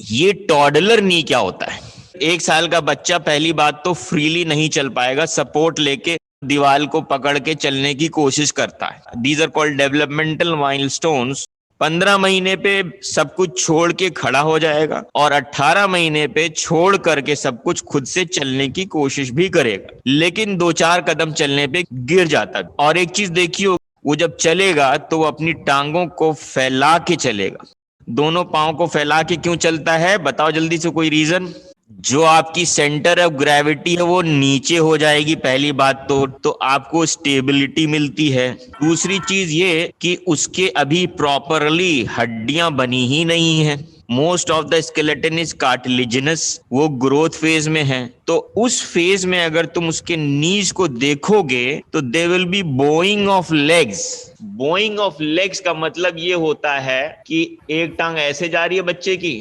ये टॉडलर नी क्या होता है? 1 साल का बच्चा पहली बात तो फ्रीली नहीं चल पाएगा, सपोर्ट लेके दीवार को पकड़ के चलने की कोशिश करता है। These are called developmental milestones. 15 महीने पे सब कुछ छोड़ के खड़ा हो जाएगा और 18 महीने पे छोड़ करके सब कुछ खुद से चलने की कोशिश भी करेगा, लेकिन 2-4 कदम चलने पे गिर जाता है। और एक चीज देखियो, वो जब चलेगा तो वो अपनी टांगों को फैला के चलेगा। दोनों पांव को फैला के क्यों चलता है? बताओ जल्दी से, कोई रीजन? जो आपकी सेंटर ऑफ ग्रेविटी है वो नीचे हो जाएगी पहली बात तो आपको स्टेबिलिटी मिलती है। दूसरी चीज ये कि उसके अभी प्रॉपरली हड्डियां बनी ही नहीं है। Most of the skeleton is cartilaginous, वो ग्रोथ फेज में है। तो उस फेज में अगर तुम उसके नीज को देखोगे तो they will be Boeing of legs. Boeing of legs का मतलब ये होता है कि एक टांग ऐसे जा रही है बच्चे की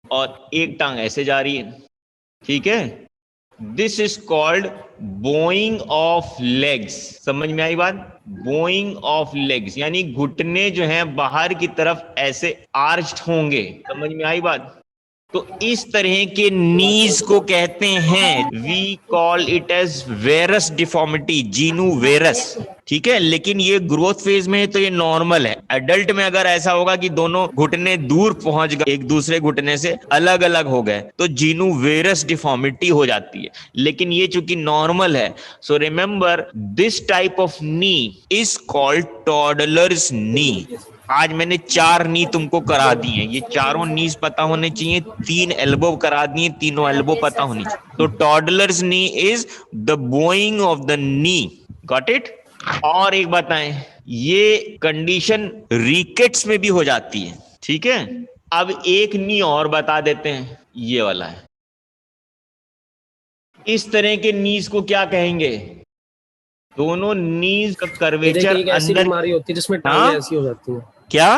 और एक टांग ऐसे जा रही है, ठीक है? This is called Boeing of legs. समझ में आई बात? बोइंग ऑफ लेग्स यानी घुटने जो हैं बाहर की तरफ ऐसे आर्च्ड होंगे। समझ में आई बात? तो इस तरह के नीज को कहते हैं, we call it as varus deformity, genu varus, ठीक है? लेकिन ये ग्रोथ फेज में है तो ये नॉर्मल है। एडल्ट में अगर ऐसा होगा कि दोनों घुटने दूर पहुंच गए, एक दूसरे घुटने से अलग अलग हो गए, तो जीनू वेरस डिफॉर्मिटी हो जाती है। लेकिन ये चूंकि नॉर्मल है, so remember this type of knee is called toddler's knee. आज मैंने 4 नी तुमको करा दी है, ये चारों नीज पता होने चाहिए। 3 एल्बो करा दिए, तीनों एल्बो पता होनी चाहिए। तो toddlers knee is the Boeing of the knee. Got it? और एक बताएं, ये कंडीशन रिकेट्स में भी हो जाती है, ठीक है? अब एक नी और बता देते हैं, ये वाला है। इस तरह के नीज को क्या कहेंगे? दोनों नीज का कर्वेचर एक ऐसी अंदर, बीमारी होती है जिसमें टांगें ऐसी हो जाती हैं। क्या?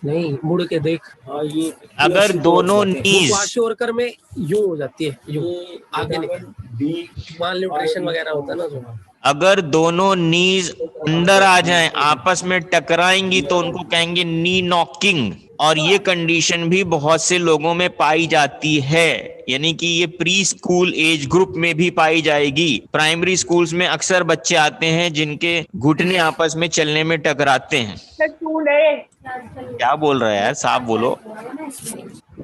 नहीं, मुड़ के देख। ये अगर दोनों नीज क्वाशोरकर में यूं हो जाती है, यूं आगे निकल, माल न्यूट्रिशन वगैरह होता है ना जो। अगर दोनों नीज अंदर आ जाएं, आपस में टकराएंगी, तो उनको कहेंगे नी नॉकिंग। और ये कंडीशन भी बहुत से लोगों में पाई जाती है, यानी कि ये प्री स्कूल एज ग्रुप में भी पाई जाएगी। प्राइमरी स्कूल्स में अक्सर बच्चे आते हैं जिनके घुटने आपस में चलने में टकराते हैं। क्या बोल रहा है यार, साफ बोलो।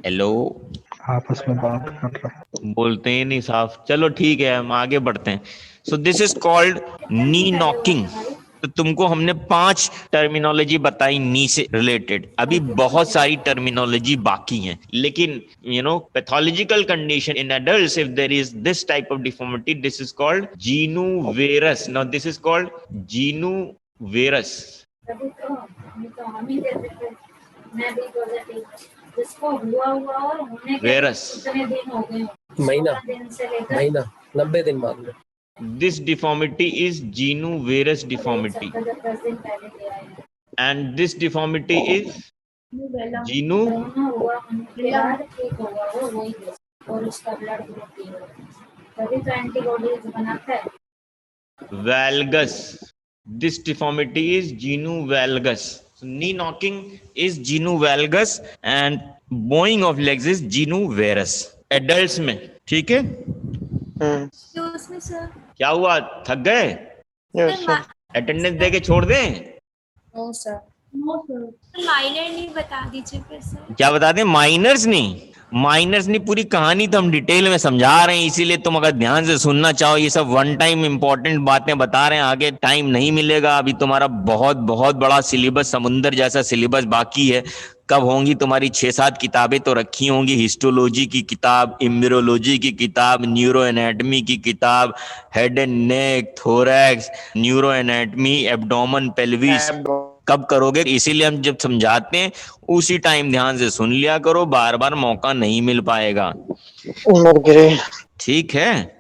हेलो, आपस में बात कर रहा है। बोलते ही नहीं साफ। चलो ठीक है, हम आगे बढ़ते हैं। So this is called knee knocking. तो तुमको हमने 5 टर्मिनोलॉजी बताई नी से रिलेटेड। अभी बहुत सारी टर्मिनोलॉजी बाकी हैं, लेकिन pathological condition in adults, if there is this type of deformity, this is called genu varus. Now this is called genu varus. जिसको हुआ और होने के कितने दिन हो गए? महीना 90 दिन बाद में। This deformity is Genu varus deformity, and this deformity is Genu valgus. This deformity is Genu valgus. So knee knocking is Genu valgus and bowing of legs is Genu varus. Adults में, ठीक है? क्या हुआ, थक गए? Attendance दे के छोड़ दें? नो सर, माइनर नहीं बता दीजिए फिर सर। क्या बता दें? माइनर्स नहीं, माइनर्स नहीं, पूरी कहानी तो हम डिटेल में समझा रहे हैं, इसीलिए तुम अगर ध्यान से सुनना चाहो, ये सब वन टाइम इंपॉर्टेंट बातें बता रहे हैं, आगे टाइम नहीं मिलेगा। अभी तुम्हारा बहुत बहुत बड़ा सिलेबस, समुंदर जैसा सिलेबस बाकी है। कब होंगी तुम्हारी 6-7 किताबें तो रखी होंगी। हिस्टोलॉजी की किताब, इम्यूरोलॉजी की किताब, न्यूरो एनाटमी की किताब, head and neck, thorax, neuro anatomy, abdomen, pelvis. कब करोगे? इसीलिए हम जब समझाते हैं उसी टाइम ध्यान से सुन लिया करो, बार बार मौका नहीं मिल पाएगा, ठीक है?